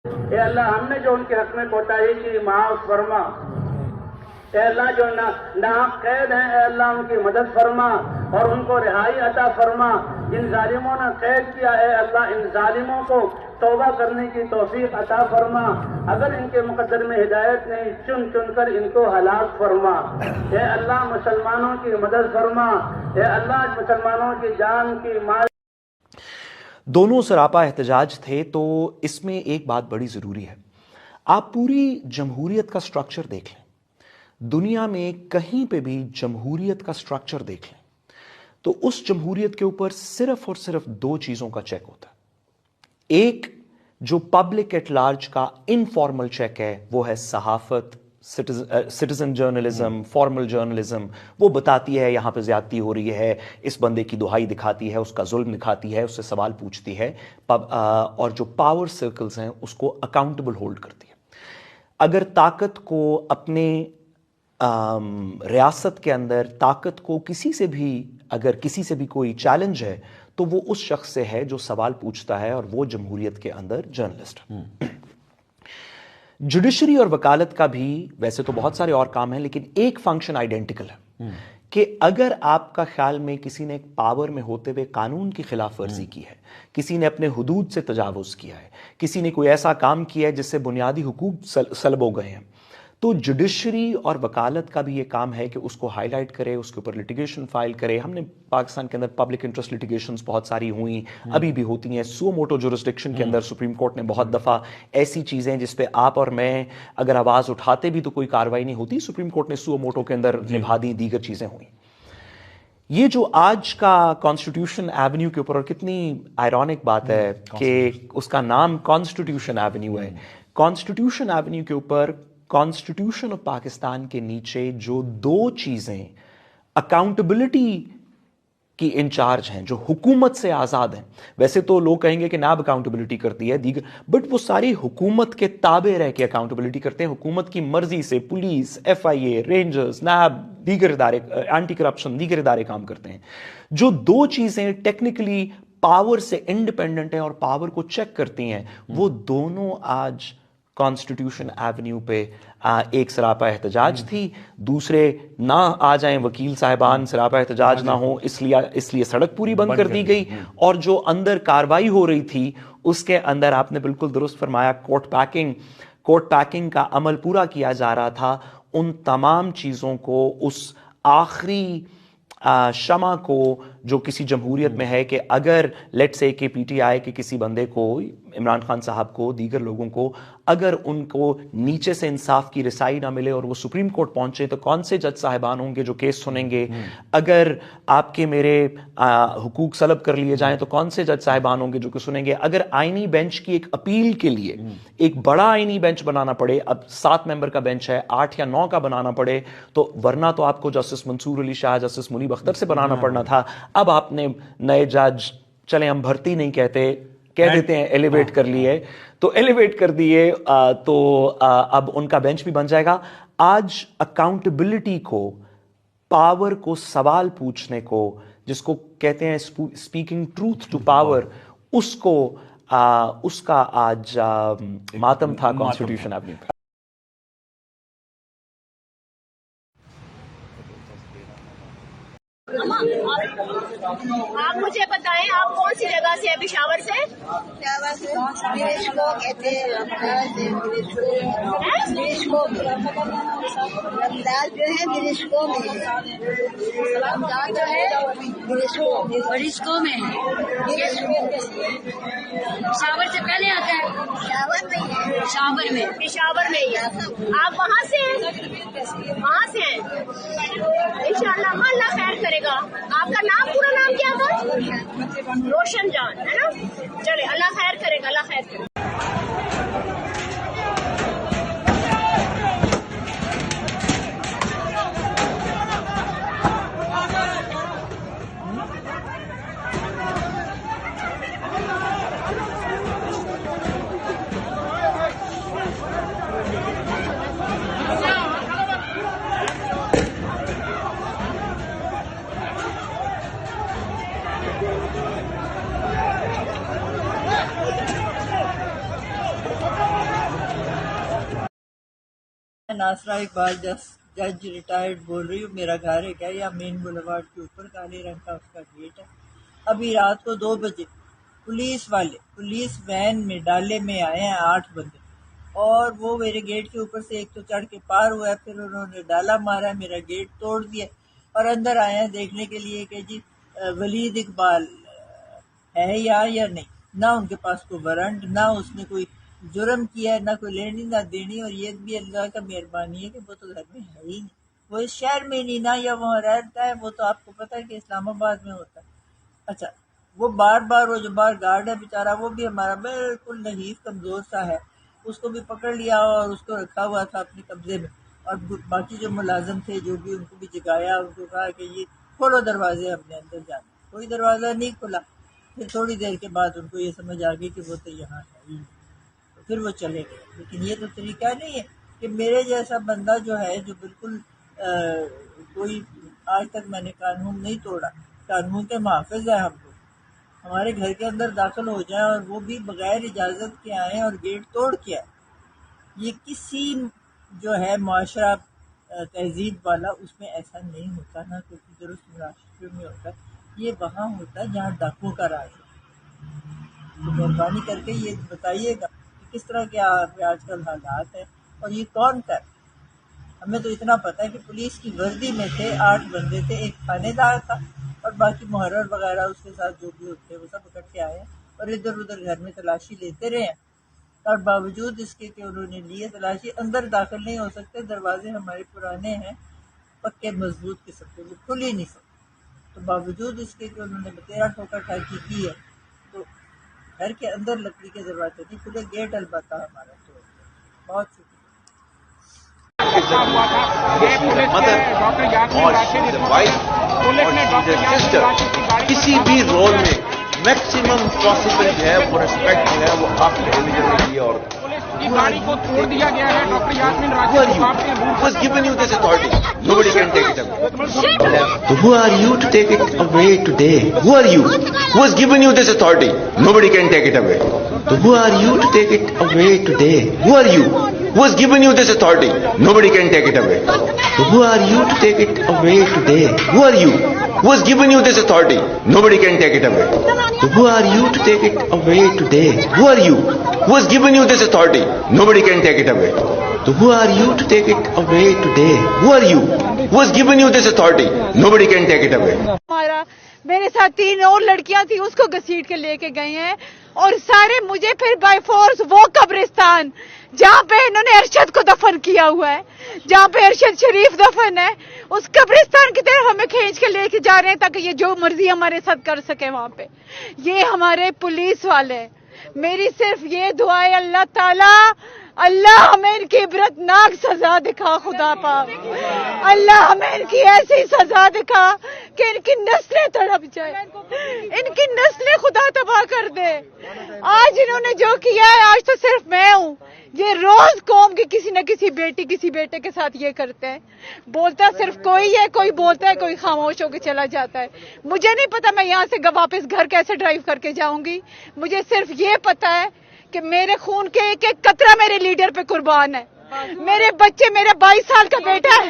اے اللہ ہم نے جو ان کے حق میں کوتاہی کی معاف فرما، اے اللہ جو ناحق قید ہیں اے اللہ ان کی مدد فرما اور ان کو رہائی عطا فرما۔ جن ظالموں نے قید کیا اے اللہ ان ظالموں کو توبہ کرنے کی توفیق عطا فرما، اگر ان کے مقدر میں ہدایت نہیں چن چن کر ان کو ہلاک فرما۔ اے اللہ مسلمانوں کی مدد فرما، اے اللہ مسلمانوں کی جان کی مال۔ دونوں سراپا احتجاج تھے، تو اس میں ایک بات بڑی ضروری ہے۔ آپ پوری جمہوریت کا سٹرکچر دیکھ لیں، دنیا میں کہیں پہ بھی جمہوریت کا سٹرکچر دیکھ لیں تو اس جمہوریت کے اوپر صرف اور صرف دو چیزوں کا چیک ہوتا ہے۔ ایک جو پبلک ایٹ لارج کا انفارمل چیک ہے وہ ہے صحافت، سٹیزن جرنلزم، فارمل جرنلزم، وہ بتاتی ہے یہاں پہ زیادتی ہو رہی ہے، اس بندے کی دہائی دکھاتی ہے، اس کا ظلم دکھاتی ہے، اس سے سوال پوچھتی ہے، اور جو پاور سرکلز ہیں اس کو اکاؤنٹیبل ہولڈ کرتی ہے۔ اگر طاقت کو اپنے ریاست کے اندر طاقت کو کسی سے بھی کوئی چیلنج ہے تو وہ اس شخص سے ہے جو سوال پوچھتا ہے، اور وہ جمہوریت کے اندر جرنلسٹ ہے۔ جوڈیشری اور وکالت کا بھی ویسے تو بہت سارے اور کام ہیں، لیکن ایک فنکشن آئیڈینٹیکل ہے کہ اگر آپ کا خیال میں کسی نے پاور میں ہوتے ہوئے قانون کی خلاف ورزی کی ہے، کسی نے اپنے حدود سے تجاوز کیا ہے، کسی نے کوئی ایسا کام کیا ہے جس سے بنیادی حقوق سلب ہو گئے ہیں، تو جوڈیشری اور وکالت کا بھی یہ کام ہے کہ اس کو ہائی لائٹ کرے، اس کے اوپر لٹیگیشن فائل کرے۔ ہم نے پاکستان کے اندر پبلک انٹرسٹ لٹیگیشنز بہت ساری ہوئیں، ابھی بھی ہوتی ہیں۔ سو موٹو جورسڈکشن کے اندر سپریم کورٹ نے بہت دفعہ ایسی چیزیں جس پہ آپ اور میں اگر آواز اٹھاتے بھی تو کوئی کاروائی نہیں ہوتی، سپریم کورٹ نے سو موٹو کے اندر نبھا دی، دیگر چیزیں ہوئیں۔ یہ جو آج کا کانسٹیٹیوشن ایونیو کے اوپر، اور کتنی آئرونک بات ہے کہ اس کا نام کانسٹیٹیوشن ایونیو ہے۔ کانسٹیٹیوشن ایونیو کے اوپر کانسٹیٹیوشن آف پاکستان کے نیچے جو دو چیزیں اکاؤنٹیبلٹی کی انچارج ہیں، جو حکومت سے آزاد ہیں، ویسے تو لوگ کہیں گے کہ نیب اکاؤنٹیبلٹی کرتی ہے دیگر، بٹ وہ ساری حکومت کے تابع رہ کے اکاؤنٹیبلٹی کرتے ہیں، حکومت کی مرضی سے پولیس، ایف آئی اے، رینجرز، نیب، دیگر ادارے، اینٹی کرپشن، دیگر ادارے کام کرتے ہیں۔ جو دو چیزیں ٹیکنیکلی پاور سے انڈیپینڈنٹ ہیں اور پاور کو چیک کرتی ہیں، وہ دونوں آج کانسٹیٹیوشن ایونیو پہ ایک سراپا احتجاج تھی۔ دوسرے نہ آ جائیں وکیل صاحبان، سراپا احتجاج نہ ہو، اس لیے سڑک پوری بند کر دی گئی، اور جو اندر کاروائی ہو رہی تھی اس کے اندر آپ نے بالکل درست فرمایا، کورٹ پیکنگ کا عمل پورا کیا جا رہا تھا۔ ان تمام چیزوں کو، اس آخری شمع کو جو کسی جمہوریت میں ہے کہ اگر لیٹ سے کہ پی ٹی آئی کے کسی بندے کو، عمران خان صاحب کو، دیگر لوگوں کو، اگر ان کو نیچے سے انصاف کی رسائی نہ ملے اور وہ سپریم کورٹ پہنچے تو کون سے جج صاحبان ہوں گے جو کیس سنیں گے؟ اگر آپ کے میرے حقوق سلب کر لیے جائیں تو کون سے جج صاحبان ہوں گے جو کہ سنیں گے؟ اگر آئینی بینچ کی ایک اپیل کے لیے ایک بڑا آئینی بینچ بنانا پڑے، اب 7 ممبر کا بینچ ہے، 8 یا 9 کا بنانا پڑے، تو ورنہ تو آپ کو جسٹس منصور علی شاہ، جسٹس منیب اختر سے بنانا پڑنا تھا۔ اب آپ نے نئے جج، چلیں ہم بھرتی نہیں کہتے، کہہ دیتے ہیں ایلیویٹ کر لیے، تو ایلیویٹ کر دیے، تو اب ان کا بینچ بھی بن جائے گا۔ آج اکاؤنٹیبلٹی کو، پاور کو سوال پوچھنے کو، جس کو کہتے ہیں اسپیکنگ ٹروتھ ٹو پاور، اس کا آج ماتم تھا کانسٹیٹیوشن ایونیو پہ۔ آپ مجھے بتائیں آپ کون سی جگہ سے ہیں؟ پشاور سے؟ رمضان جو ہے برسکو میں، رمضان جو ہے برسکو میں، پشاور سے پہلے آتا ہے؟ پشاور میں پشاور میں ہی ہے۔ آپ وہاں سے ہیں؟ وہاں سے ہیں؟ انشاءاللہ اللہ خیر کرے گا۔ آپ کا نام، پورا نام کیا تھا؟ روشن جان، ہے نا؟ چلے اللہ خیر کرے گا، اللہ خیر کرے گا۔ ناصرہ اقبال جج ریٹائرڈ بول رہی ہوں. میرا گھر ہے کیا یا مین بولیوارڈ کے اوپر کالے رنگ کا اس کا گیٹ ہے. ابھی رات کو 2 بجے پولیس وین میں ڈالے میں آئے ہیں 8 بندے, اور وہ میرے گیٹ کے اوپر سے ایک تو چڑھ کے پار ہوا ہے, پھر انہوں نے ڈالا مارا, میرا گیٹ توڑ دیا اور اندر آئے ہیں دیکھنے کے لیے کہ جی ولید اقبال ہے یا نہیں. نہ ان کے پاس کوئی وارنٹ, نہ اس نے کوئی جرم کیا ہے, نہ کوئی لینی نہ دینی, اور یہ بھی اللہ کا مہربانی ہے کہ وہ تو گھر میں ہے ہی نہیں, وہ اس شہر میں نہیں نا, یا وہاں رہتا ہے, وہ تو آپ کو پتہ ہے کہ اسلام آباد میں ہوتا ہے. اچھا وہ بار وہ جو باہر گارڈ ہے بیچارہ, وہ بھی ہمارا بالکل نحیف کمزور سا ہے, اس کو بھی پکڑ لیا اور اس کو رکھا ہوا تھا اپنے قبضے میں, اور باقی جو ملازم تھے جو بھی ان کو بھی جگایا, ان کو کہا کہ یہ کھولو دروازے, اپنے اندر جانا. کوئی دروازہ نہیں کھلا. پھر تھوڑی دیر کے بعد ان کو یہ سمجھ آ گئی کہ وہ تو یہاں ہے ہی, پھر وہ چلے گئے. لیکن یہ تو طریقہ نہیں ہے کہ میرے جیسا بندہ جو ہے, جو بالکل کوئی آج تک میں نے قانون نہیں توڑا, قانون کے محافظ ہیں ہم لوگ, ہمارے گھر کے اندر داخل ہو جائیں اور وہ بھی بغیر اجازت کے آئیں اور گیٹ توڑ کے آئیں, یہ کسی جو ہے معاشرہ تہذیب والا اس میں ایسا نہیں ہوتا, نہ کسی درست معاشرے میں ہوتا. یہ وہاں ہوتا ہے جہاں ڈاکوں کا راج ہے. تو مہربانی کر کے یہ بتائیے گا کہ کس طرح کے آج کل حالات ہیں, اور یہ کون کر. ہمیں تو اتنا پتہ ہے کہ پولیس کی وردی میں تھے 8 بندے تھے, ایک تھانے دار تھا, اور باقی محرر وغیرہ اس کے ساتھ جو بھی ہوتے وہ سب اکٹھے آئے ہیں, اور ادھر ادھر گھر میں تلاشی لیتے رہے ہیں. اور باوجود اس کے کہ انہوں نے لیے تلاشی, اندر داخل نہیں ہو سکتے. دروازے ہمارے پرانے ہیں, پکے مضبوط قسم کے, وہ کھل ہی نہیں سکتے. تو باوجود اس کے کہ انہوں نے 13 ٹھوکر ٹھاکی کی ہے, تو گھر کے اندر لکڑی کے دروازے نہیں کھلے. گیٹ البتہ ہمارا تو بہت شکریہ. کسی بھی رول میں میکسیمم پاسبل ہے وہ ریسپیکٹ جو ہے وہ آپ کے ریلیجن میں لیے. اور گاڑی کو توڑ دیا گیا ہے. Doctor Yasmin was given you this authority. Nobody can take it away. So who are you to take it away today? Who are you? Who has given you this authority? Nobody can take it away. So who are you to take it away today? Who are you? Who has given you this authority? Nobody can take it away. So who are you to take it away today? Who are you? Who has given you this authority? Nobody can take it away. So who are you to take it away today? Who are you? Who has given you this authority? Nobody can take it away. So who are you to take it away today? Who are you? Who has given you this authority? Nobody can take it away. میرے ساتھ 3 اور لڑکیاں تھیں, اس کو گھسیٹ کے لے کے گئے ہیں, اور سارے مجھے پھر بائی فورس وہ قبرستان جہاں پہ انہوں نے ارشد کو دفن کیا ہوا ہے, جہاں پہ ارشد شریف دفن ہے, اس قبرستان کی طرف ہمیں کھینچ کے لے کے جا رہے ہیں تاکہ یہ جو مرضی ہمارے ساتھ کر سکے وہاں پہ. یہ ہمارے پولیس والے ہیں. میری صرف یہ دعا ہے, اللہ تعالیٰ اللہ ہمیں ان کی عبرت ناک سزا دکھا, خدا پاک اللہ ہمیں ان کی ایسی سزا دکھا کہ ان کی نسلیں تڑپ جائیں, ان کی نسلیں خدا تباہ کر دے. آج انہوں نے جو کیا ہے, آج تو صرف میں ہوں, یہ روز قوم کی کسی نہ کسی بیٹی کسی بیٹے کے ساتھ یہ کرتے ہیں. بولتا صرف کوئی ہے, کوئی بولتا ہے, کوئی خاموش ہو کے چلا جاتا ہے. مجھے نہیں پتا میں یہاں سے واپس گھر کیسے ڈرائیو کر کے جاؤں گی. مجھے صرف یہ پتا ہے کہ میرے خون کے ایک ایک قطرہ میرے لیڈر پہ قربان ہے. میرے بچے, میرا 22 سال کا بیٹا ہے,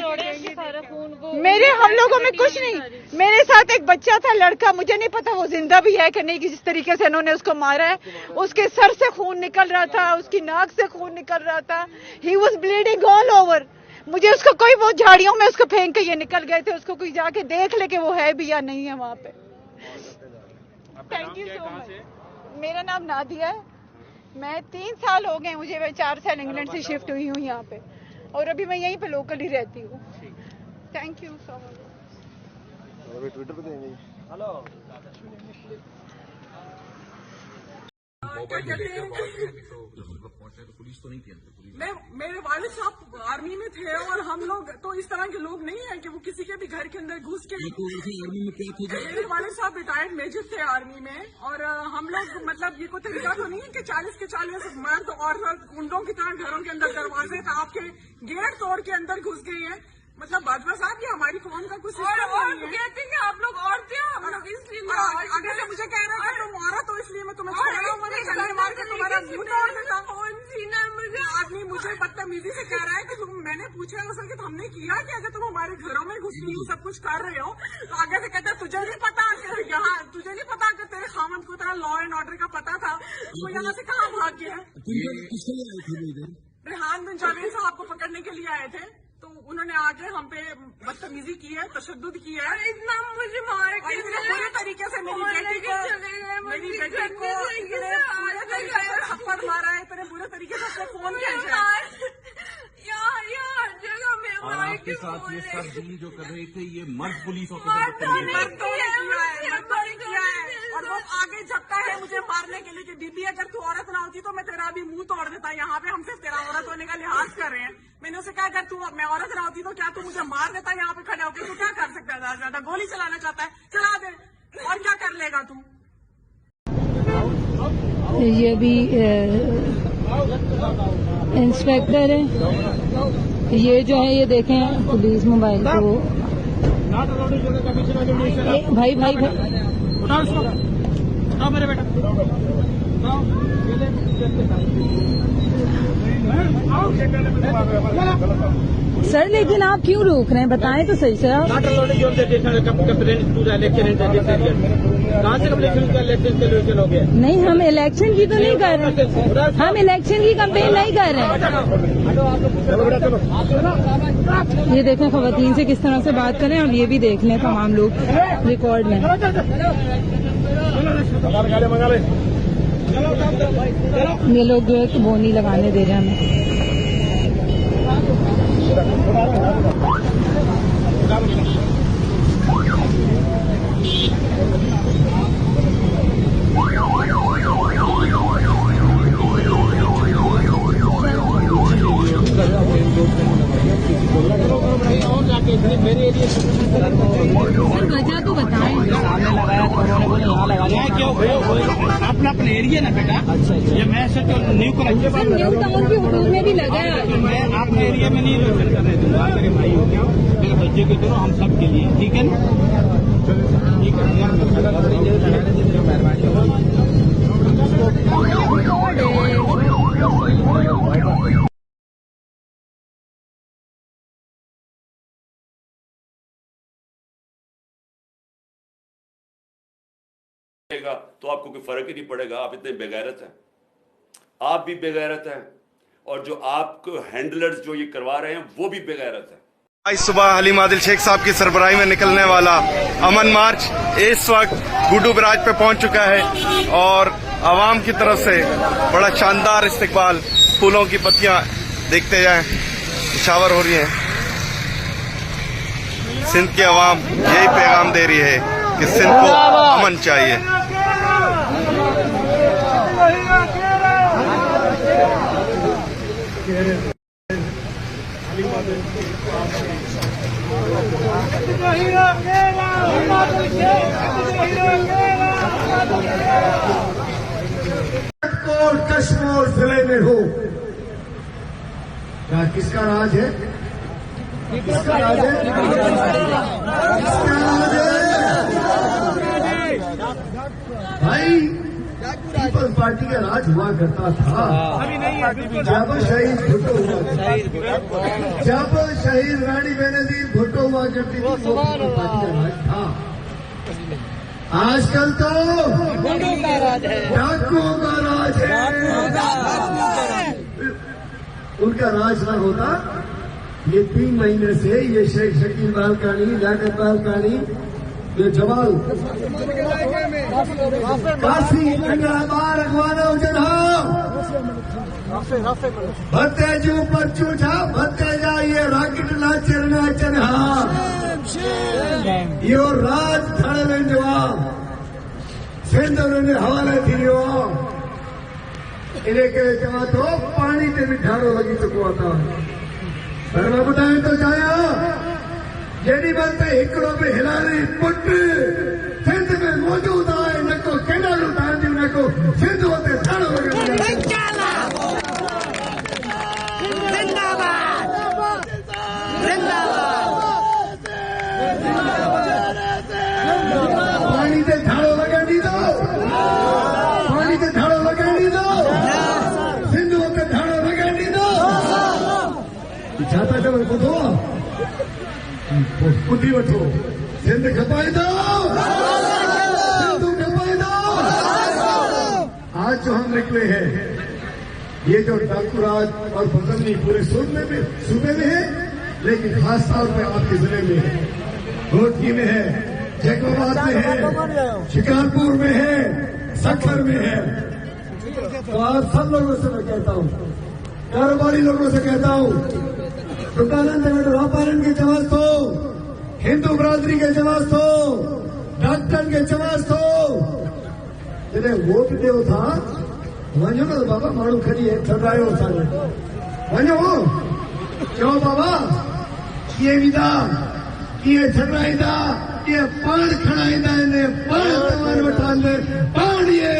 میرے ہم لوگوں میں کچھ نہیں. میرے ساتھ ایک بچہ تھا لڑکا, مجھے نہیں پتا وہ زندہ بھی ہے کہ نہیں, کہ جس طریقے سے انہوں نے اس کو مارا ہے. اس کے سر سے خون نکل رہا تھا, اس کی ناک سے خون نکل رہا تھا. He was bleeding all over. مجھے اس کو کوئی, وہ جھاڑیوں میں اس کو پھینک کے یہ نکل گئے تھے, اس کو کوئی جا کے دیکھ لے کہ وہ ہے بھی یا نہیں ہے وہاں پہ. تھینک یو سو مچ. میرا نام نادیہ ہے. میں 3 سال ہو گئے مجھے, میں 4 سال انگلینڈ سے شفٹ ہوئی ہوں یہاں پہ, اور ابھی میں یہیں پہ لوکل ہی رہتی ہوں. تھینک یو سو مچ. میرے والد صاحب آرمی میں تھے, اور ہم لوگ تو اس طرح کے لوگ نہیں ہیں کہ وہ کسی کے بھی گھر کے اندر گھس کے. میرے والد صاحب ریٹائرڈ میجر تھے آرمی میں, اور ہم لوگ مطلب یہ کوئی طریقہ تو نہیں ہے کہ 40 کے 40 مرد اور گنڈوں کی طرح گھروں کے اندر دروازے آپ کے گیٹ توڑ کے اندر گھس گئے ہیں. مطلب باجوہ صاحب یہ ہماری قوم کا کچھ کہتے ہیں کہ آپ لوگ عورتیں, ہم لوگ اس لیے اگر سے مجھے کہہ رہے ہیں کہ تم عورت ہو اس لیے میں تمہیں چھوڑ رہا ہوں, مجھے مار کے تمہارا منہ توڑ دیتا ہوں. आदमी मुझे बदतमीजी से कह रहा है कि मैंने पूछा है उससे कि हमने किया कि अगर तुम हमारे घरों में घुस रही हो सब कुछ कर रहे हो, तो आगे से कहता है तुझे नहीं पता यहाँ, तुझे नहीं पता कि तेरे खामन को तेरा लॉ एंड ऑर्डर का पता था, वो यहाँ से कहाँ भाग गया है। रेहान बिन जावेद साहब को पकड़ने के लिए आए थे, तो उन्होंने आके हम पे बदतमीजी की है, तशद्दुद किया है, इतना मुझे मार के पूरे तरीके से मेरी बेटी को इतने पूरे तरीके से थप्पड़ मारा है, इतने पूरे तरीके से उसको फोन किया है। जगह में आपके साथ ये सब डील जो कर रहे थे ये मर्द पुलिस और वो आगे झपटा है मुझे मारने के लिए कि बीबी अगर तू औरत ना होती तो मैं तेरा अभी मुंह तोड़ देता। यहाँ पे हम सिर्फ तेरा औरत होने का लिहाज कर रहे हैं। मैंने उसे कहा अगर मैं औरत ना होती तो क्या तू मुझे मार देता? यहाँ पे खड़े होकर तू क्या कर सकता है? ज्यादा गोली चलाना चाहता है, चला दे, और क्या कर लेगा तू? ये भी इंस्पेक्टर है, ये जो है ये देखें पुलिस मोबाइल को भाई मेरे बेटा सर, लेकिन आप क्यों रोक रहे हैं? बताएं तो सही सर। आप कहाँ से इलेक्शन हो गया? नहीं, हम इलेक्शन की तो नहीं कर रहे, हम इलेक्शन की कंपेन नहीं कर रहे हैं। ये देखें खवातीन से किस तरह से बात करें, और ये भी देख लें तमाम लोग रिकॉर्ड में। ये लोग जो है कि बोनी लगाने दे रहे हैं हमें। मेरे एरिया वजह तो बताएं। सामने लगाया तो उन्होंने बोले यहाँ लगा लिया। क्यों अपना अपना एरिया ना बेटा। अच्छा, ये मैं सर तो न्यू कलेक्शन न्यू टाउन की हदूद में भी लगा है। मैं आपके एरिया में नहीं रोशन करने दूंगा। मेरे भाई हो गया, मेरे बच्चे की तरह हम सब के लिए, ठीक है ना? ठीक है, तो आपको कोई फर्क ही नहीं पड़ेगा। आप इतने बेगैरत हैं, आप भी बेगैरत हैं, और जो आपको हैंडलर्स जो ये करवा रहे हैं वो भी बेगैरत हैं। आज सुबह हलीम आदिल शेख साहब की सरबराही में निकलने वाला अमन मार्च इस वक्त गुड्डू बराज पे पहुंच चुका है, और आवाम की तरफ से बड़ा शानदार इस्तकबाल, फूलों की पत्तियां देखते जाएं शावर हो रही हैं। सिंध की आवाम यही पैगाम दे रही है कि सिंध को अमन चाहिए। कश्मीर जिले में हो, क्या किसका राज है? किसका राज है? भाई पीपल्स पार्टी का राज हुआ करता था जब शहीद भुट्टो हुआ, जब शहीद रानी बेनजीर भुट्टो हुआ करती थी, वो पीपल्स पार्टी का राज था। आजकल तो डाकुओं का राज है। उनका राज ना होता, ये 3 महीने से ये शेख शकील बालकानी, लियाकत बालकानी, ये जवाल काशी बार अखवाना उजड़ा भत्ते जो परचू छा भत्ते जा ये राकेट ना चरना चन्हा यो राज थड़ में जवाब सिंध उन्होंने हवाले थी वियो इन्हें करे चवा तो पानी ते भी ढारो लगी चुको आता। पर मैं ॿुधाए थो चाहियां, जेॾी महिल त हिकिड़ो बि हिलारी पुट सिंध में मौजूद आहे, न को केनालू तव्हांजूं, न को सिंध उते ठाणो पानी ते ठाणो लॻण ॾींदो, पानी ते ठाणो लॻण ॾींदो, सिंध उते ठाणो लॻण ॾींदो। असां वटि ॿुधो आहे ॿुधी वठो सिंध खपाईंदो सिंधु खपाईंदो। आज जो हम निकले हैं ये जो डाकू राज और फसलनी पूरे सूबे में है लेकिन खास तौर पर आपके जिले में है, रोहतकी में है, जैकोबाद में है, शिकारपुर में है, सखर में है। तो आप सब लोगों से मैं कहता हूँ, कारोबारी लोगों से कहता हूँ, दुकानदार व्यापारी के जवाब हो, हिंदू बरादरी के जवाब हो, डॉक्टर के जवाब हो, जॾहिं वोट ॾियो था वञो न बाबा माण्हू खणी छॾायो असांखे वञो चओ बाबा कीअं ईंदा कीअं छॾाईंदा कीअं पाण खणाईंदा आहिनि पाण तव्हां वटि आंदे पाण इहे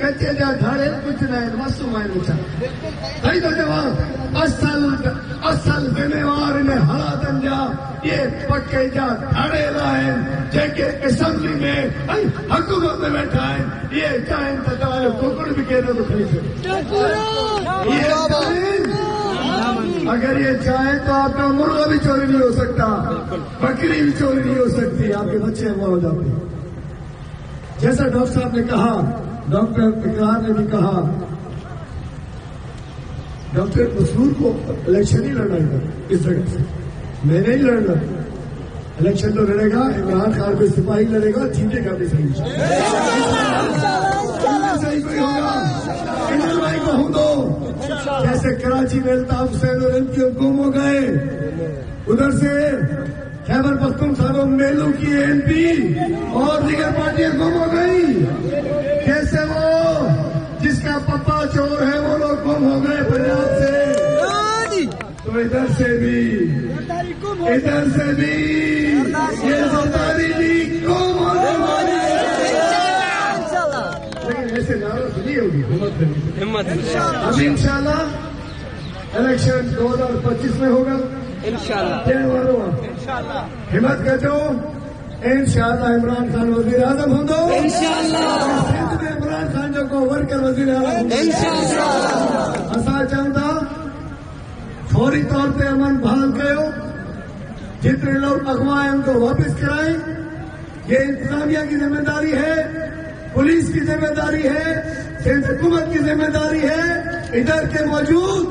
कचे जा ढाड़े कुझु न आहिनि मासूम आहिनि छा सही थो चवां। असल ज़िम्मेवार इन हालातनि जा इहे पके जा ढाड़ेला आहिनि जेके असेंबली में ऐं हुकूमत में वेठा आहिनि। ये चाहिए तो तव्हांजो कुकुड़ भी केरु थो खणी सघे। अगर ये चाहे तो आपका मुर्गा भी चोरी नहीं हो सकता, बकरी भी चोरी नहीं हो सकती, आपके बच्चे वो हो जाते। जैसा डॉक्टर साहब ने कहा, डॉक्टर इकरार ने भी कहा, डॉक्टर मसूर को इलेक्शन ही लड़ना है इस जगह से, मैं नहीं लड़ना। इलेक्शन तो लड़ेगा इमरान खान को सिपाही लड़ेगा, जीतेगा भी सही सही कोई होगा। इंदर भाई को हूं दो जैसे कराची में अल्ताफ हुसैन और इनके गुम हो गए, उधर से खैबर पख्तूनख्वा में मेलू की एमपी और दीगर पार्टियां गुम हो गई। कैसे वो जिसका पप्पा चोर है वो लोग गुम हो गए पंजाब से, तो इधर से भी ये सरदारी लीग गुम होने वाली है। लेकिन ऐसे नारा सुनी होगी हिम्मत। अब इंशाल्लाह इलेक्शन 2025 में होगा इंशाल्लाह। हिम्मत कर दो इंशाल्लाह। इमरान खान वजीर आजम हो दो इंशाल्लाह। सिंध में इमरान खान जो को वर्कर वजीर आजम इंशाल्लाह। असां चऊं था फौरी तौर पे अमन बहाल कयो, जितने लोग अगवा हैं उनको वापस कराएं। ये इंतजामिया की जिम्मेदारी है, पुलिस की जिम्मेदारी है, सिंध हुकूमत की जिम्मेदारी है। इधर के मौजूद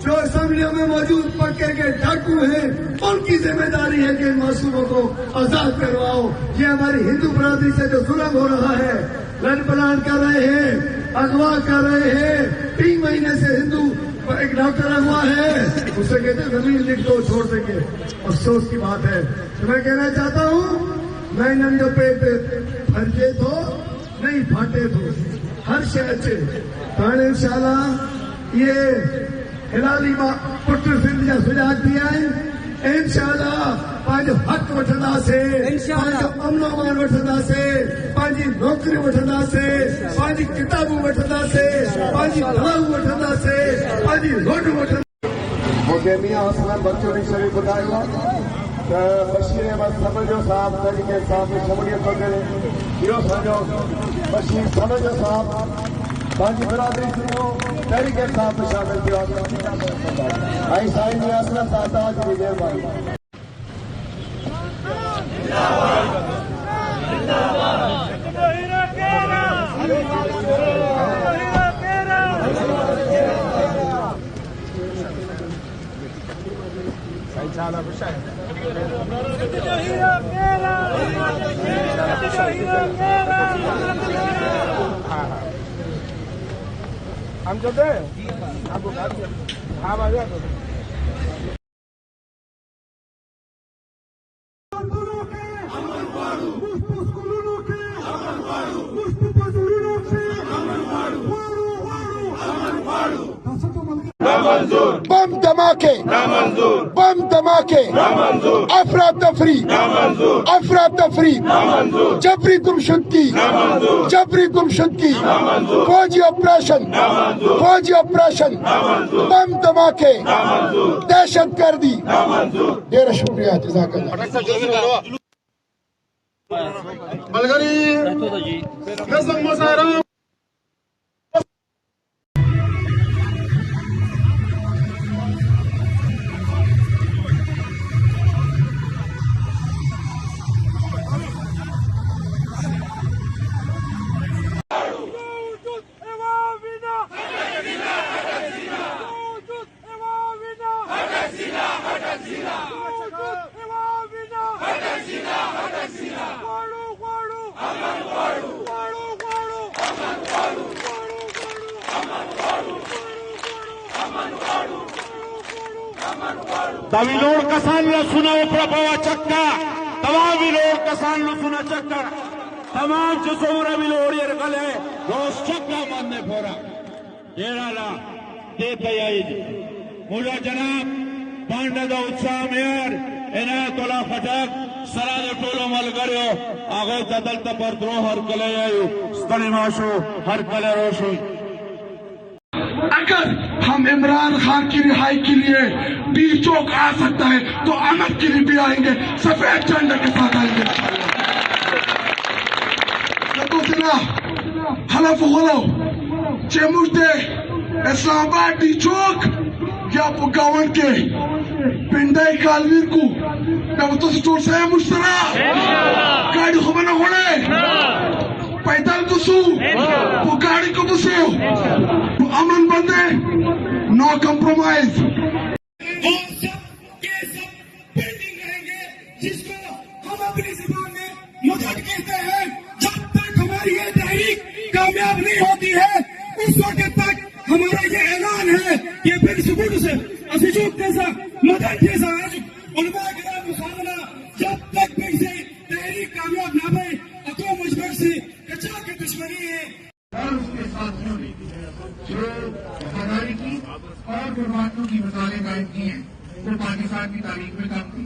जो असेंबलियों में मौजूद पक्के के डाकू हैं उनकी जिम्मेदारी है कि इन मासूमों को आजाद करवाओ। ये हमारी हिंदू बरादरी से जो जुल्म हो रहा है, लड़पलान कर रहे हैं, अगवा कर रहे हैं। 3 महीने से हिंदू एक डॉक्टर अगवा है, उससे कहते हैं जमीन लिख दो छोड़ देंगे। अफसोस की बात है। तो मैं कहना चाहता हूँ मैं इन जो पे फर्जे थो नहीं फाटे थो हर शइ अचे तो हाणे इंशाल्लाह ये हिलाली पुट सिंध जा सुजाग थी आहिनि। इंशाल्लाह पंहिंजो हक़ वठंदासीं, पंहिंजो अमन अमान वठंदासीं, पंहिंजी नौकरियूं वठंदासीं, पंहिंजी किताबूं वठंदासीं, पंहिंजी दवाऊं वठंदासीं, पंहिंजी रोटियूं वठंदासीं। मूंखे मियां हसन बख्शोरी शरीफ़ ॿुधायो आहे त बशीर अहमद समझो साहब तरीक़े सां शमूलियत थो करे। इहो असांजो बशीर समझो साहब पंहिंजी बिरादरी जो तरीक़े सां शामिल थियो आहे। ऐं साईं मियां हसन ताज जी महिरबानी। हम चलते हैं आपको हाँ आ बम धमाके बम धमाके अफरा तफरी जबरी गुमशुदगी फौजी ऑपरेशन बम धमाके दहशत गर्दी। ढेर शुक्रिया जज़ाकल्लाह। తమిళోడు కసాన్లో సునవ ప్రభావ చక్క తవావిలోడు కసాన్లో సున చక్క तमाम जसोरा बिलोड़ ये गले रोज चक्का मानने फोरा डेराला देता याद मुला जनाब पांडा उत्साह मेयर इनायतुल्लाह फटक सराद टोलो मल करो आगे तदल पर द्रो हर कले आयु स्तनी माशो हर कले रोशो अगर हम इमरान खान की रिहाई के लिए बीर चौक आ सकता है तो अहमद के लिए भी आएंगे, सफेद झंडे के साथ आएंगे। हलफ होलो चेमुर्दे इस्लामाबाद डी चौक या पुगावन के पिंडाई कालवीर को तब तो स्टोर से मुश्तरा गाड़ी को बना होने पैदल बसू वो गाड़ी को बसू अमन बंदे नो कॉम्प्रोमाइज जिसको हम अपनी जुबान में मुजहद कहते हैं। जब तक हमारी ये तहरीक कामयाब नहीं होती है उस वक्त तक हमारा ये ऐलान है कि फिर सुबह से असिजूक जैसा मदद जैसा उलमा किराम मुसामना जब तक फिर से तहरीक कामयाब ना बने अको मुजबर से कचा के दुश्मनी है। और उसके साथियों ने जो वफादारी की और कुर्बानियों की मिसालें कायम की हैं वो पाकिस्तान की तारीख में कम थी।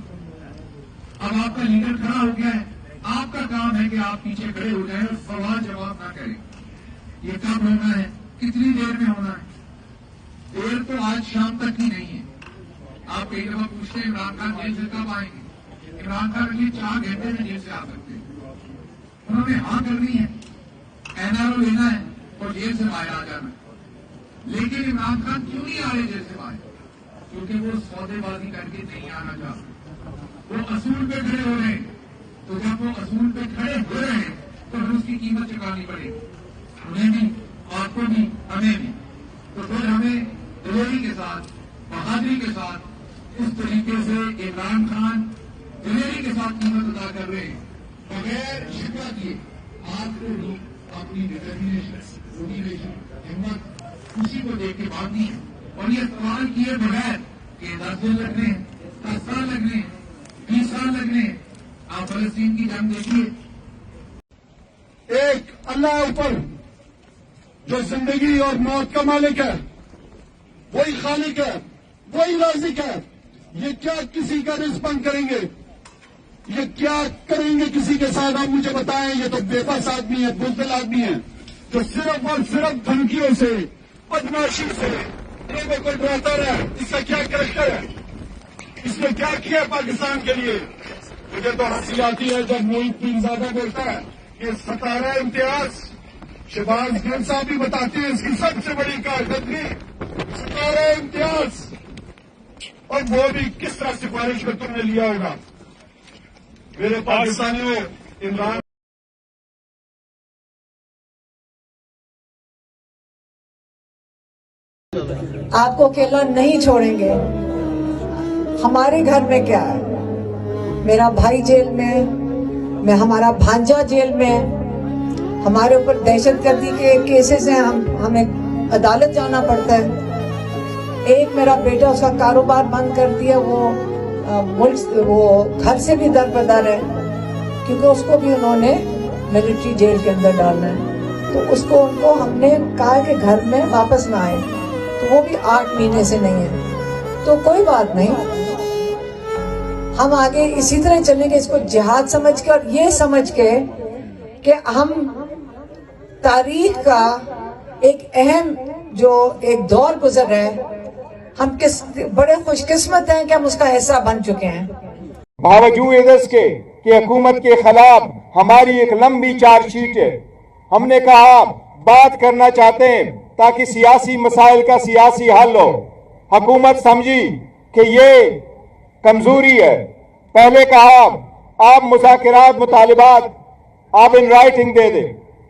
अब आपका लीडर खड़ा हो गया है, आपका काम है कि आप पीछे खड़े हो जाएं और सवाल जवाब ना करें। ये कब होना है, कितनी देर में होना है? देर तो आज शाम तक ही नहीं है। आप कई दफा पूछते हैं इमरान खान जेल से कब आएंगे? इमरान खान अगले 4 घंटे में जेल से आ सकते हैं। उन्होंने हाँ करनी है, एनआरओ लेना है और जेल से बाहर आ जाना है। लेकिन इमरान खान क्यों नहीं आ रहे जेल से बाहर? क्योंकि वो सौदेबाजी करके नहीं आना चाहते, वो असूल पे खड़े हो रहे हैं। तो जब वो असूल पे खड़े हो रहे हैं तो फिर उसकी कीमत चुकानी पड़ेगी, उन्हें भी, आपको भी, हमें भी। तो फिर हमें दिलेरी के साथ, बहादुरी के साथ, उस तरीके से इमरान खान दिलेरी के साथ कीमत अदा कर रहे हैं, बगैर शिकवा किए। आपको भी अपनी डिटर्मिनेशन, मोटिवेशन, हिम्मत उसी को देख के भागनी है। और ये सवाल किए बगैर कि 10 दिन लगने, 10 साल लगने, 20 साल लगने, आप फलस्तीन की जंग देखिए। एक अल्लाह ऊपर जो जिंदगी और मौत का मालिक है, वही खालिक है, वही राज़िक है। ये क्या किसी का रिज़्क़ बंद करेंगे? ये क्या करेंगे किसी के साथ? आप मुझे बताएं। ये तो बेबस आदमी है, बुज़दिल आदमी है जो सिर्फ और सिर्फ धमकियों से, बदमाशी से लोगों को डराता रहा। इसका क्या करैक्टर है? इसने क्या किया पाकिस्तान के लिए? मुझे तो हंसी आती है जब मोहित पीरज़ादा बोलता है कि 17 इम्तियाज। शहबाज गिल साहब भी बताते हैं इसकी सबसे बड़ी कारकर्दगी 17 इम्तियाज। और वो भी किस तरह सिफारिश में तुमने लिया होगा? मेरे पाकिस्तानियों, इमरान आपको अकेला नहीं छोड़ेंगे। हमारे घर में क्या है, मेरा भाई जेल में, मैं हमारा भांजा जेल में, हमारे ऊपर दहशतगर्दी के केसेस हैं, हमें अदालत जाना पड़ता है। एक मेरा बेटा, उसका कारोबार बंद कर दिया, वो घर से भी दरबदर है क्योंकि उसको भी उन्होंने मिलिट्री जेल के अंदर डालना है। तो उनको हमने कहा कि घर में वापस ना आए, तो वो भी 8 महीने से नहीं है। तो कोई बात नहीं, हम आगे इसी तरह चलेंगे, इसको जिहाद समझ के और ये समझ के कि हम तारीख का एक अहम जो एक दौर गुजर रहा है, हम बड़े खुशकिस्मत हैं कि हम उसका हिस्सा बन चुके हैं। बावजूद इसके कि हुकूमत के खिलाफ हमारी एक लंबी चार्जशीट है, हमने कहा बात करना चाहते हैं ताकि सियासी मसाइल का सियासी हल हो। हुकूमत समझी कि ये कमजोरी है। पहले कहा आप मुज़ाकिरात मुतालिबात आप इन राइटिंग दे दें,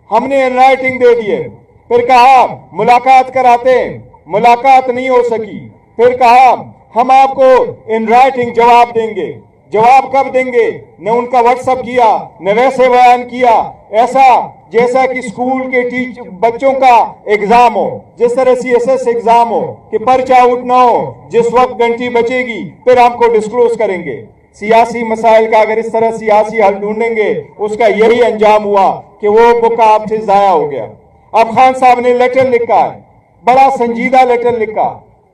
हमने इन राइटिंग दे दिए। फिर कहा मुलाकात कराते हैं, मुलाकात नहीं हो सकी। फिर कहा हम आपको इन राइटिंग जवाब देंगे। जवाब कब देंगे? न उनका व्हाट्सएप किया, न वैसे बयान किया। ऐसा जैसा कि स्कूल के बच्चों का एग्जाम हो, जिस तरह CSS एग्जाम हो कि पर्चा आउट ना हो, जिस वक्त घंटी बचेगी फिर हमको डिस्क्लोज करेंगे। सियासी मसाइल का अगर इस तरह सियासी हल ढूंढेंगे, उसका यही अंजाम हुआ कि वो बुक आपसे जाया हो गया। अब खान साहब ने लेटर लिखा है, बड़ा संजीदा लेटर लिखा,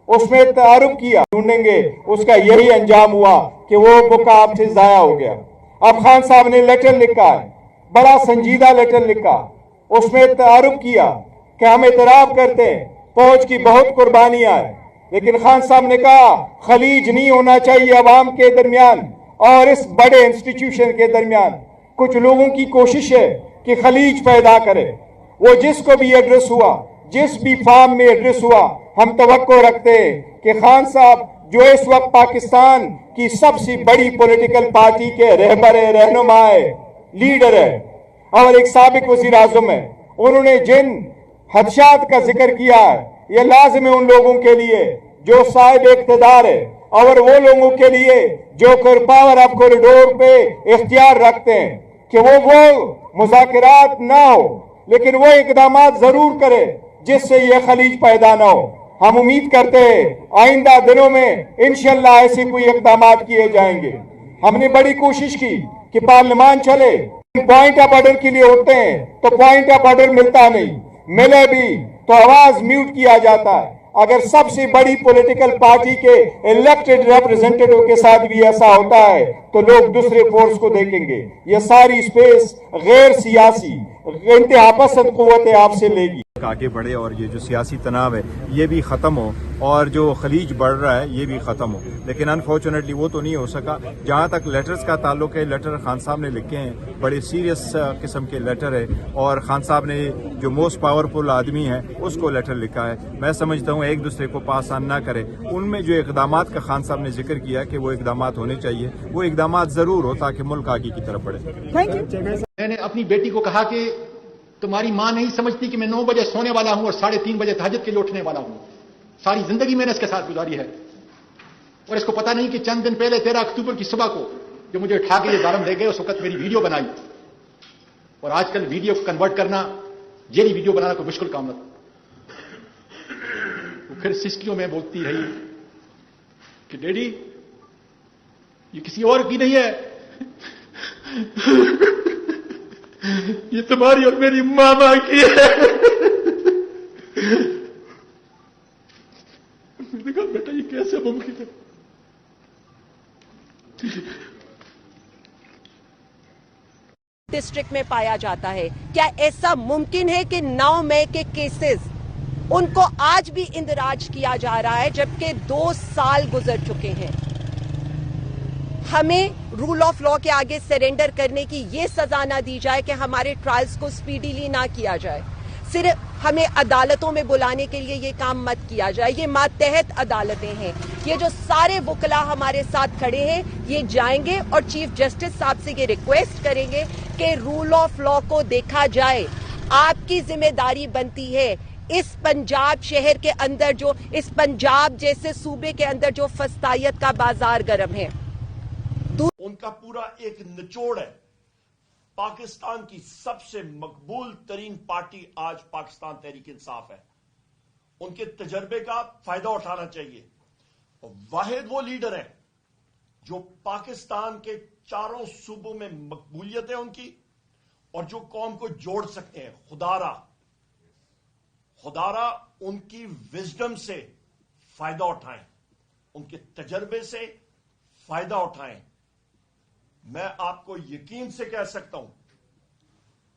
उसमें तारुफ किया, ढूंढेंगे उसका यही अंजाम हुआ कि वो बुक आपसे जाया हो गया। अब खान साहब ने लेटर लिखा है, बड़ा संजीदा लेटर लिखा, उसमें तारुफ किया कि हम इतराफ करते हैं फौज की बहुत कुर्बानियां हैं, लेकिन खान साहब ने कहा खलीज नहीं होना चाहिए अवाम के दरमियान और इस बड़े इंस्टीट्यूशन के दरमियान। कुछ लोगों की कोशिश है कि खलीज पैदा करे। वो जिसको भी एड्रेस हुआ, जिस भी फार्म में एड्रेस हुआ, हम तवक्को रखते हैं कि खान साहब जो इस वक्त पाकिस्तान की सबसे बड़ी पॉलिटिकल पार्टी के रहबर है, रहनुमा है, लीडर है और एक साबिक वजीर आजम है, उन्होंने जिन हदशात का जिक्र किया है, ये लाजिम है उन लोगों के लिए जो साहिब इख्तिदार है और वो लोगों के लिए जो पावर ऑफ कॉरिडोर पे इख्तियार रखते हैं कि वो मुज़ाकरात ना हो, लेकिन वो इकदामात जरूर करे जिससे ये खलीज पैदा ना हो। हम उम्मीद करते हैं आइंदा दिनों में इंशाअल्लाह ऐसे कोई इकदामात किए जाएंगे। हमने बड़ी कोशिश की कि पार्लियामान चले, पॉइंट ऑफ ऑर्डर के लिए होते हैं तो पॉइंट ऑफ ऑर्डर मिलता नहीं, मिले भी तो आवाज म्यूट किया जाता है। अगर सबसे बड़ी पॉलिटिकल पार्टी के इलेक्टेड रिप्रेजेंटेटिव के साथ भी ऐसा होता है तो लोग दूसरे फोर्स को देखेंगे। ये सारी स्पेस गैर सियासी इंतहा पसंद कुव्वतें आपसे लेगी। आगे बढ़े और ये जो सियासी तनाव है ये भी ख़त्म हो और जो खलीज बढ़ रहा है ये भी ख़त्म हो, लेकिन अनफॉर्चुनेटली वो तो नहीं हो सका। जहाँ तक लेटर्स का ताल्लुक है, लेटर खान साहब ने लिखे हैं, बड़े सीरियस किस्म के लेटर है और खान साहब ने जो मोस्ट पावरफुल आदमी है उसको लेटर लिखा है। मैं समझता हूँ एक दूसरे को पास ऑन ना करें। उनमें जो इकदामात का खान साहब ने जिक्र किया कि वो इकदामात होने चाहिए, वो इकदामात ज़रूर हो ताकि मुल्क आगे की तरफ बढ़े। Thank you. मैंने अपनी बेटी को कहा कि तुम्हारी मां नहीं समझती कि मैं 9 बजे सोने वाला हूं और 3:30 बजे तहज्जुद के लिए उठने वाला हूं। सारी जिंदगी मैंने इसके साथ गुजारी है और इसको पता नहीं कि चंद दिन पहले 13 अक्टूबर की सुबह को जो मुझे उठा के ये दारम ले गए, उस वक्त मेरी वीडियो बनाई और आजकल वीडियो को कन्वर्ट करना, जेली वीडियो बनाना कोई मुश्किल काम नहीं। वो फिर सिस्कियों में बोलती रही कि डैडी ये किसी और की नहीं है, ये तुम्हारी और मेरी मामा की है। मैंने कहा बेटा ये कैसे मुमकिन है? डिस्ट्रिक्ट में पाया जाता है। क्या ऐसा मुमकिन है कि 9 मई के केसेस उनको आज भी इंदराज किया जा रहा है जबकि 2 साल गुजर चुके हैं? हमें रूल ऑफ लॉ के आगे सरेंडर करने की ये सजा ना दी जाए कि हमारे ट्रायल्स को स्पीडीली ना किया जाए। सिर्फ हमें अदालतों में बुलाने के लिए ये काम मत किया जाए। ये मातहत अदालतें हैं। ये जो सारे वकला हमारे साथ खड़े हैं ये जाएंगे और चीफ जस्टिस साहब से ये रिक्वेस्ट करेंगे कि रूल ऑफ लॉ को देखा जाए। आपकी जिम्मेदारी बनती है इस पंजाब शहर के अंदर, जो इस पंजाब जैसे सूबे के अंदर जो फस्तायत का बाजार गर्म है, उनका पूरा एक निचोड़ है। पाकिस्तान की सबसे मकबूल तरीन पार्टी आज पाकिस्तान तहरीक इंसाफ है। उनके तजर्बे का फायदा उठाना चाहिए। और वाहिद वो लीडर है जो पाकिस्तान के चारों सूबों में मकबूलियत है उनकी और जो कौम को जोड़ सकते हैं। खुदारा उनकी विजडम से फायदा उठाएं, उनके तजर्बे से फायदा उठाएं। मैं आपको यकीन से कह सकता हूं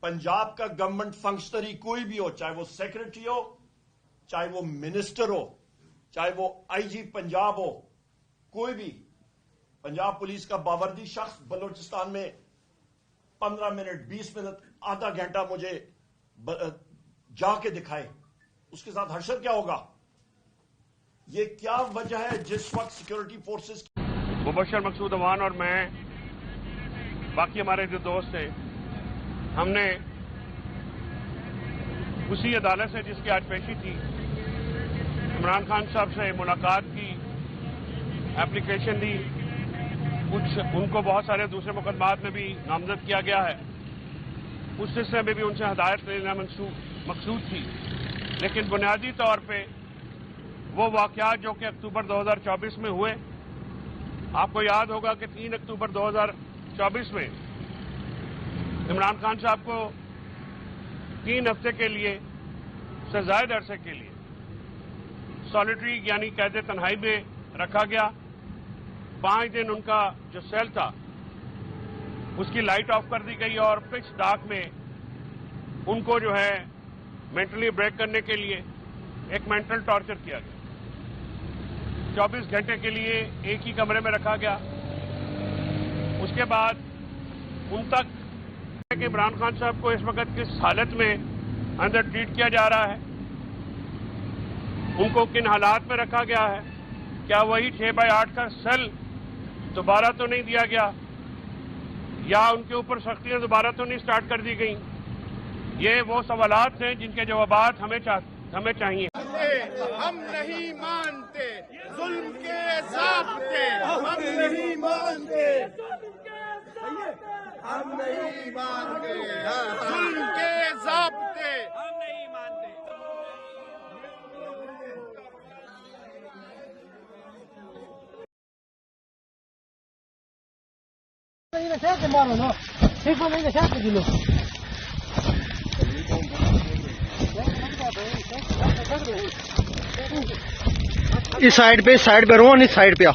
पंजाब का गवर्नमेंट फंक्शनरी कोई भी हो, चाहे वो सेक्रेटरी हो, चाहे वो मिनिस्टर हो, चाहे वो आईजी पंजाब हो, कोई भी पंजाब पुलिस का बावर्दी शख्स बलूचिस्तान में 15 मिनट 20 मिनट आधा घंटा मुझे जाके दिखाए, उसके साथ हर्षद क्या होगा? ये क्या वजह है जिस वक्त सिक्योरिटी फोर्सेस मुबशर मकसूद अवान और मैं बाकी हमारे जो दोस्त हैं, हमने उसी अदालत से जिसकी आज पेशी थी इमरान खान साहब से मुलाकात की, एप्लीकेशन दी। कुछ उनको बहुत सारे दूसरे मुकदमात में भी नामजद किया गया है। उस सिलसिले में भी उनसे हदायत लेना मकसूद थी। लेकिन बुनियादी तौर पे वो वाक़यात जो कि अक्टूबर 2024 में हुए, आपको याद होगा कि 3 अक्टूबर 2024 में इमरान खान साहब को 3 हफ्ते के लिए से ज़ायद अरसे के लिए सॉलिटरी यानी कैद तन्हाई में रखा गया। 5 दिन उनका जो सेल था उसकी लाइट ऑफ कर दी गई और पिच डार्क में उनको जो है मेंटली ब्रेक करने के लिए एक मेंटल टॉर्चर किया गया। 24 घंटे के लिए एक ही कमरे में रखा गया। उसके बाद उन तक कि इमरान खान साहब को इस वक्त किस हालत में अंदर ट्रीट किया जा रहा है, उनको किन हालात में रखा गया है, क्या वही 6x8 का सेल दोबारा तो नहीं दिया गया या उनके ऊपर सख्तियां दोबारा तो नहीं स्टार्ट कर दी गई। ये वो सवालात हैं जिनके जवाबात हमें चाहिए। हम नहीं मानते जुल्म के ज़ाब्ते, हम नहीं मानते, हम नहीं मानते जुल्म के ज़ाब्ते, हम नहीं मानते। मारो ना, ठीक है नहीं नशा किलो इस साइड पे रोहन इस साइड पे आ